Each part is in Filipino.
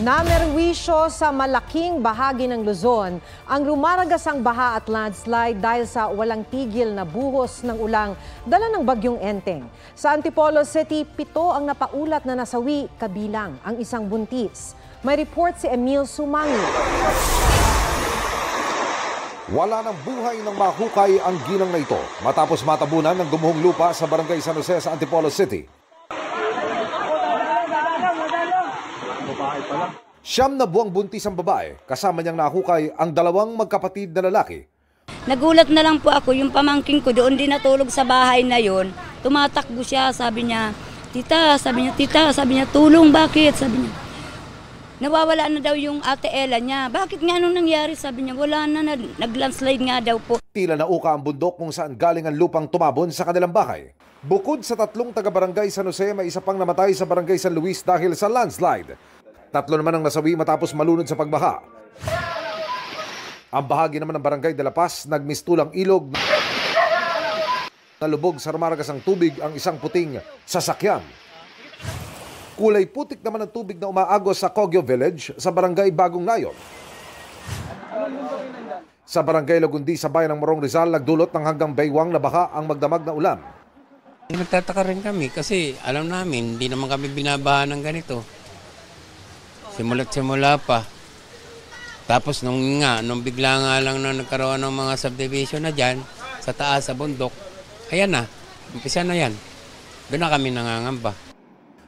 Namerwisyo sa malaking bahagi ng Luzon ang rumaragasang baha at landslide dahil sa walang tigil na buhos ng ulang dala ng bagyong Enteng. Sa Antipolo City, 7 ang napaulat na nasawi, kabilang ang isang buntis. May report si Emil Sumangi. Wala ng buhay ng mahukay ang ginang na ito matapos matabunan ng gumuhong lupa sa barangay San Jose sa Antipolo City. Siyam na buwang buntis ang babae, kasama niyang nahukay ang 2 magkapatid na lalaki. Nagulat na lang po ako, yung pamangkin ko doon din natulog sa bahay na yon. Tumatakbo siya, sabi niya, tita, sabi niya, tulong, bakit? Sabi niya, nawawala na daw yung ate Ella niya. Bakit nga anong nangyari? Sabi niya, wala na, nag-landslide nga daw po. Tila nauka ang bundok kung saan galing ang lupang tumabon sa kanilang bahay. Bukod sa 3 taga-barangay San Jose, may isa pang namatay sa barangay San Luis dahil sa landslide. 3 naman ang nasawi matapos malunod sa pagbaha. Ang bahagi naman ng barangay de la Paz, nagmistulang ilog. Nalubog sa rumaragasang tubig ang isang puting sasakyan. Kulay putik naman ang tubig na umaagos sa Cogyo Village sa barangay Bagong Nayon. Sa barangay Lagundi sa bayan ng Morong Rizal, nagdulot ng hanggang baywang na baha ang magdamag na ulan. Nagtataka rin kami kasi alam namin hindi naman kami binabaha ng ganito. Simula pa. Tapos nung bigla nga lang na nagkaroon ng mga subdivision na dyan, sa taas, sa bundok, ayan na, umpisa na yan. Doon na kami nangangamba.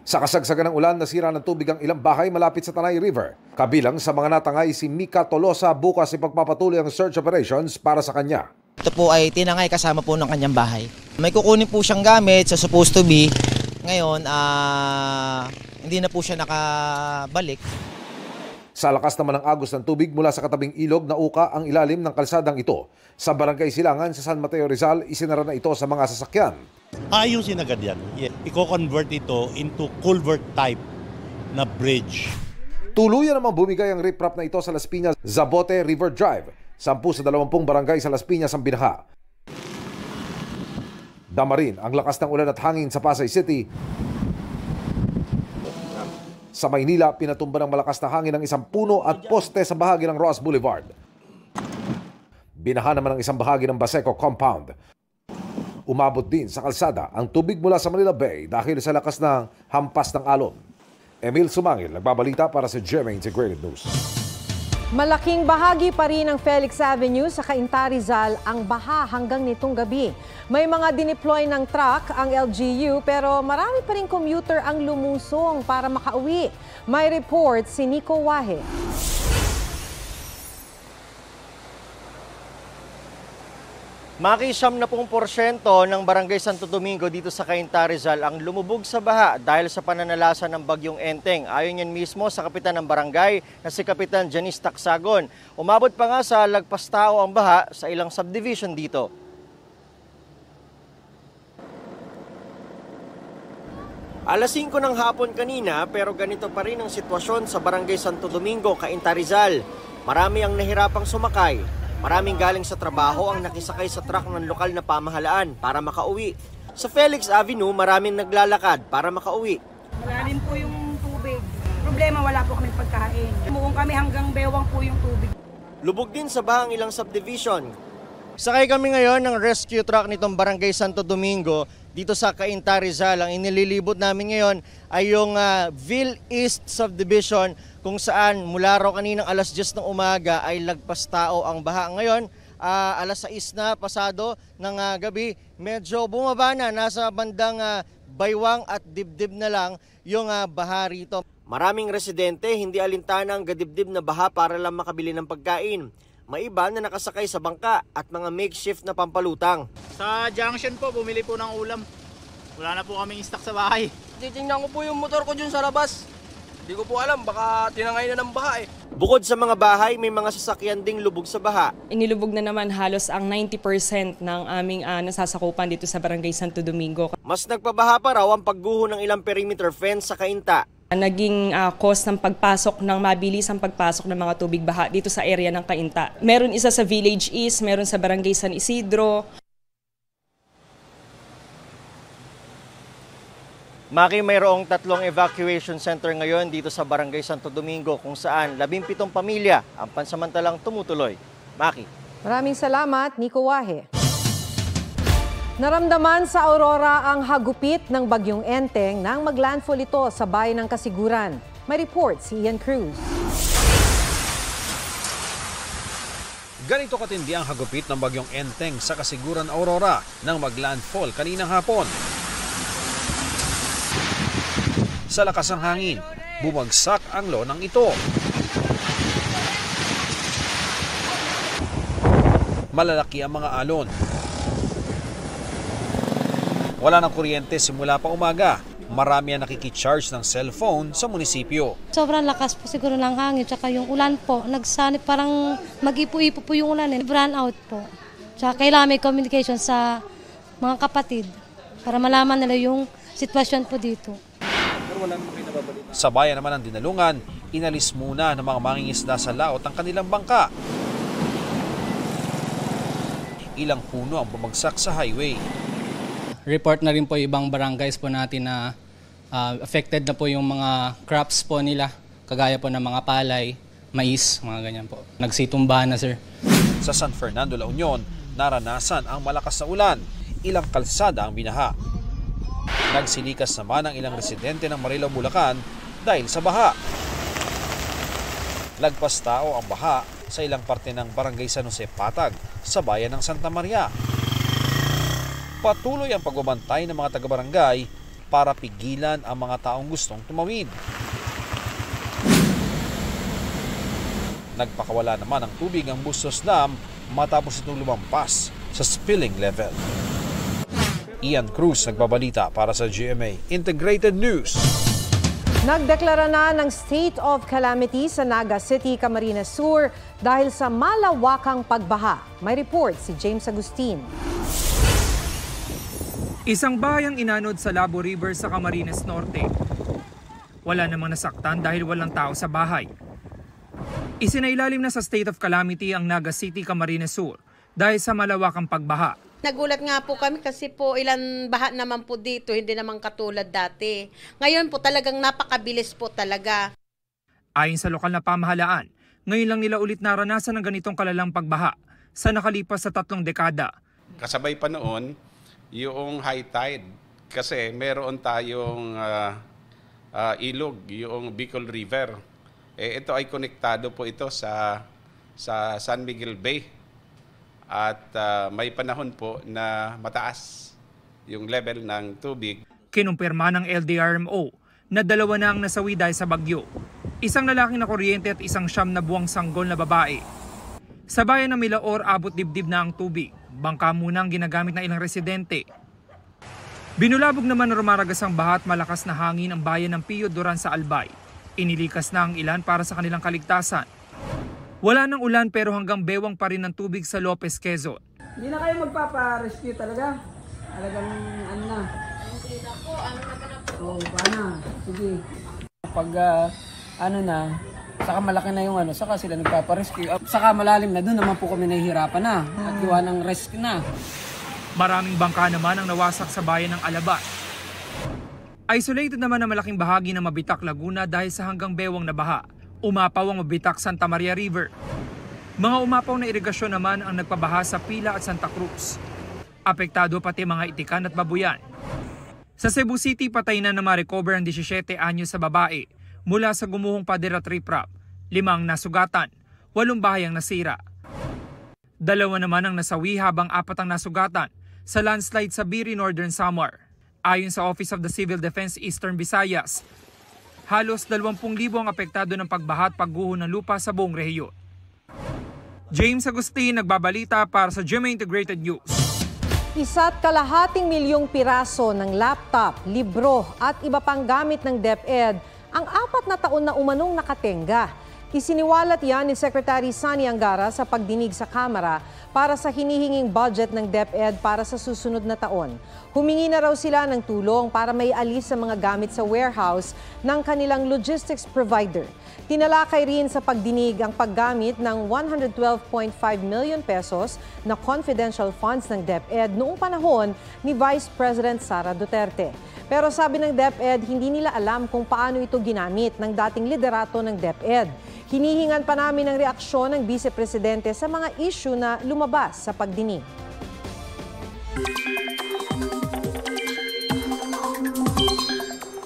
Sa kasagsagan ng ulan, nasira ng tubig ang ilang bahay malapit sa Tanay River. Kabilang sa mga natangay si Mika Tolosa, bukas ipagpapatuloy ang search operations para sa kanya. Ito po ay tinangay kasama po ng kanyang bahay. May kukunin po siyang gamit sa supposed to be. Ngayon, hindi na po siya nakabalik. Sa lakas naman ng agos ng tubig mula sa katabing ilog, nauka ang ilalim ng kalsadang ito. Sa barangay Silangan sa San Mateo Rizal, isinara na ito sa mga sasakyan. Ayusin agad yan. Iko-convert ito into culvert type na bridge. Tuluyan naman bumigay ang riprap na ito sa Las Piñas, Zabote River Drive. 10 sa 20 barangay sa Las Piñas ang binaha. Dama rin ang lakas ng ulan at hangin sa Pasay City. Sa Maynila, pinatumba ng malakas na hangin ng isang puno at poste sa bahagi ng Ross Boulevard. Binaha naman ang isang bahagi ng Baseco Compound. Umabot din sa kalsada ang tubig mula sa Manila Bay dahil sa lakas ng hampas ng alon. Emil Sumangil, nagbabalita para sa GMA Integrated News. Malaking bahagi pa rin ng Felix Avenue sa Cainta, Rizal ang baha hanggang nitong gabi. May mga dineploy ng truck ang LGU pero marami pa rin commuter ang lumusong para makauwi. May report si Nico Wahe. Maki 70% ng Barangay Santo Domingo dito sa Cainta, Rizal ang lumubog sa baha dahil sa pananalasa ng bagyong Enteng. Ayon yan mismo sa kapitan ng barangay na si Kapitan Janice Taksagon. Umabot pa nga sa lagpas tao ang baha sa ilang subdivision dito. Alas 5 ng hapon kanina pero ganito pa rin ang sitwasyon sa Barangay Santo Domingo, Cainta, Rizal. Marami ang nahirapang sumakay. Maraming galing sa trabaho ang nakisakay sa truck ng lokal na pamahalaan para makauwi. Sa Felix Avenue, maraming naglalakad para makauwi. Malalim po yung tubig. Problema, wala po kami pagkain. Umuong kami hanggang bewang po yung tubig. Lubog din sa bahang ilang subdivision. Sakay kami ngayon ng rescue truck nitong Barangay Santo Domingo dito sa Cainta, Rizal. Ang inililibot namin ngayon ay yung Ville East Subdivision kung saan mula raw kaninang alas 10 ng umaga ay lagpas tao ang baha. Ngayon, alas 6 na pasado ng gabi, medyo bumaba na. Nasa bandang baywang at dibdib na lang yung baha rito. Maraming residente hindi alintana ang gadibdib na baha para lang makabili ng pagkain. May iba na nakasakay sa bangka at mga makeshift na pampalutang. Sa junction po, bumili po ng ulam. Wala na po kaming stock sa bahay. Titingnan ko po yung motor ko dyan sa labas. Hindi ko po alam, baka tinangay na ng baha eh. Bukod sa mga bahay, may mga sasakyan ding lubog sa baha. Inilubog na naman halos ang 90% ng aming nasasakupan dito sa Barangay Santo Domingo. Mas nagpabaha pa raw ang pagguho ng ilang perimeter fence sa Cainta. Naging cause ng pagpasok ng mabilisang pagpasok ng mga tubig baha dito sa area ng Cainta. Meron isa sa Village East, meron sa Barangay San Isidro. Maki, mayroong 3 evacuation center ngayon dito sa Barangay Santo Domingo kung saan 17 pamilya ang pansamantalang tumutuloy. Maki. Maraming salamat, Nico Wahe. Naramdaman sa Aurora ang hagupit ng bagyong Enteng nang maglandfall ito sa bayan ng Kasiguran. May report si Ian Cruz. Ganito katindi ang hagupit ng bagyong Enteng sa Kasiguran, Aurora nang maglandfall kaninang hapon. Sa lakas ng hangin, bumagsak ang lonang ito. Malalaki ang mga alon. Wala ng kuryente simula pa umaga. Marami ang nakikicharge ng cellphone sa munisipyo. Sobrang lakas po siguro ng hangin, tsaka yung ulan po. Nagsanip parang mag-ipo-ipo po yung ulan. Brown out po. Tsaka kailangan may communication sa mga kapatid para malaman nila yung sitwasyon po dito. Sa bayan naman ng Dinalungan, inalis muna ng mga mangingisda sa laot ang kanilang bangka. Ilang puno ang bumagsak sa highway. Report na rin po ibang barangays po natin na affected na po yung mga crops po nila, kagaya po ng mga palay, mais, mga ganyan po. Nagsitumbahan na, sir. Sa San Fernando, La Union, naranasan ang malakas na ulan. Ilang kalsada ang binaha. Nagsilikas naman ang ilang residente ng Marilao, Bulacan dahil sa baha. Lagpas tao ang baha sa ilang parte ng Barangay San Jose Patag sa bayan ng Santa Maria. Patuloy ang pagbabantay ng mga taga-barangay para pigilan ang mga taong gustong tumawid. Nagpakawala naman ng tubig ang Bustos Dam matapos itong lumampas sa spilling level. Ian Cruz nagbabalita para sa GMA Integrated News. Nagdeklara na ng state of calamity sa Naga City, Camarines Sur dahil sa malawakang pagbaha. May report si James Agustin. Isang bayang inanod sa Labo River sa Camarines Norte. Wala namang nasaktan dahil walang tao sa bahay. Isinailalim na sa state of calamity ang Naga City, Camarines Sur dahil sa malawakang pagbaha. Nagulat nga po kami kasi po ilan baha naman po dito, hindi naman katulad dati. Ngayon po talagang napakabilis po talaga. Ayon sa lokal na pamahalaan, ngayon lang nila ulit naranasan ng ganitong kalalang pagbaha sa nakalipas sa 3 dekada. Kasabay pa noon yung high tide kasi meron tayong ilog, yung Bicol River. Ito ay konektado po ito sa San Miguel Bay. At may panahon po na mataas yung level ng tubig. Kinumpirma ng LDRMO na 2 na ang nasawi dahil sa bagyo. Isang lalaki na kuryente at isang 9 na buwang sanggol na babae. Sa bayan ng Milaor, abot dibdib na ang tubig. Bangka muna ang ginagamit ng ilang residente. Binulabog naman na rumaragas ang baha at malakas na hangin ang bayan ng Pio Duran sa Albay. Inilikas na ang ilan para sa kanilang kaligtasan. Wala nang ulan pero hanggang bewang pa rin ng tubig sa Lopez, Quezon. Hindi na kayo magpapa-rescue talaga? Talagang ano na? Oo, paano? Sige. Pag ano na, saka malaki na yung saka sila nagpapa-rescue. Saka malalim na doon naman po kami nahihirapan na. At gawa ng rescue na. Maraming bangka naman ang nawasak sa bayan ng Alabas. Isolated naman ang malaking bahagi ng Mabitak, Laguna dahil sa hanggang bewang na baha. Umapaw ang Mabitak Santa Maria River. Mga umapaw na irigasyon naman ang nagpabaha sa Pila at Santa Cruz. Apektado pati mga Itikan at Babuyan. Sa Cebu City, patay na ma-recover ang 17 anyos sa babae mula sa gumuhong pader at riprap. 5 nasugatan, 8 bahay ang nasira. 2 naman ang nasawi habang 4 ang nasugatan sa landslide sa Biri, Northern Samar. Ayon sa Office of the Civil Defense Eastern Visayas, halos 20,000 ang apektado ng pagbaha at pagguho ng lupa sa buong rehiyon. James Agustin, nagbabalita para sa GMA Integrated News. 1.5 milyong piraso ng laptop, libro at iba pang gamit ng DepEd ang 4 na taon na umanong nakatenga. Isiniwalat yan ni Secretary Sani Angara sa pagdinig sa Kamara para sa hinihinging budget ng DepEd para sa susunod na taon. Humingi na raw sila ng tulong para may alis sa mga gamit sa warehouse ng kanilang logistics provider. Tinalakay rin sa pagdinig ang paggamit ng 112.5 million pesos na confidential funds ng DepEd noong panahon ni Vice President Sara Duterte. Pero sabi ng DepEd, hindi nila alam kung paano ito ginamit ng dating liderato ng DepEd. Hinihingan pa namin ng reaksyon ng Vice Presidente sa mga issue na lumabas sa pagdinig.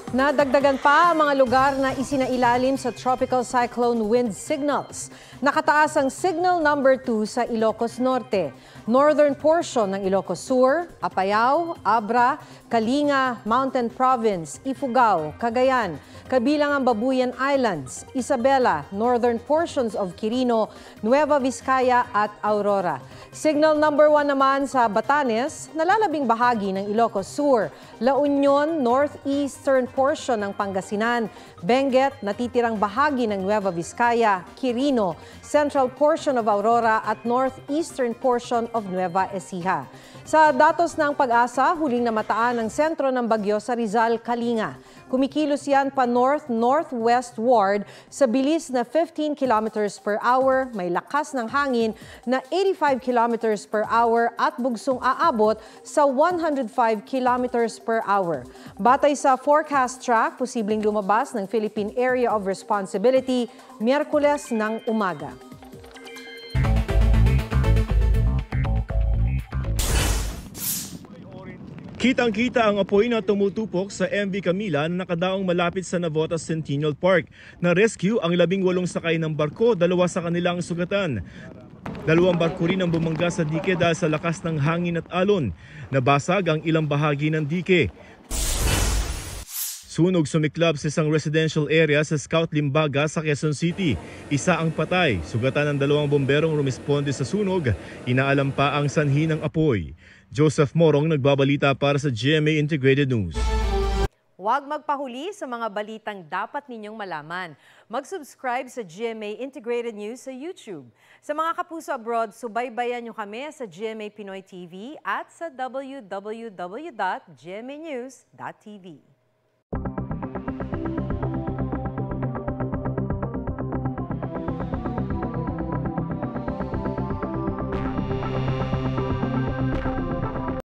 Nadagdagan pa ang mga lugar na isinailalim sa Tropical Cyclone Wind Signals. Nakataas ang Signal number 2 sa Ilocos Norte, northern portion ng Ilocos Sur, Apayao, Abra, Kalinga, Mountain Province, Ifugao, Cagayan, kabilang ang Babuyan Islands, Isabela, northern portions of Quirino, Nueva Vizcaya at Aurora. Signal number 1 naman sa Batanes, nalalabing bahagi ng Ilocos Sur, La Union, northeastern portion ng Pangasinan, Benguet, natitirang bahagi ng Nueva Vizcaya, Quirino, central portion of Aurora at northeastern portion of Nueva Ecija. Sa datos ng Pag-asa, huling namataan ang sentro ng bagyo sa Rizal, Kalinga. Kumikilos yan pa north-northwestward sa bilis na 15 kilometers per hour, may lakas ng hangin na 85 kilometers per hour at bugsong aabot sa 105 kilometers per hour. Batay sa forecast track, posibleng lumabas ng Philippine Area of Responsibility Miyerkules ng umaga. Kitang-kita ang apoy na tumutupok sa MV Camila na nakadaong malapit sa Navotas Centennial Park. Na-rescue ang 18 sakay ng barko, 2 sa kanilang sugatan. 2 barko rin ang bumangga sa dike dahil sa lakas ng hangin at alon. Nabasag ang ilang bahagi ng dike. Sunog sumiklab sa isang residential area sa Scout Limbaga sa Quezon City. Isa ang patay. Sugatan ng 2 bomberong rumisponde sa sunog. Inaalam pa ang sanhi ng apoy. Joseph Morong nagbabalita para sa GMA Integrated News. Huwag magpahuli sa mga balitang dapat ninyong malaman. Mag-subscribe sa GMA Integrated News sa YouTube. Sa mga kapuso abroad, subaybayan nyo kami sa GMA Pinoy TV at sa www.gmanews.tv.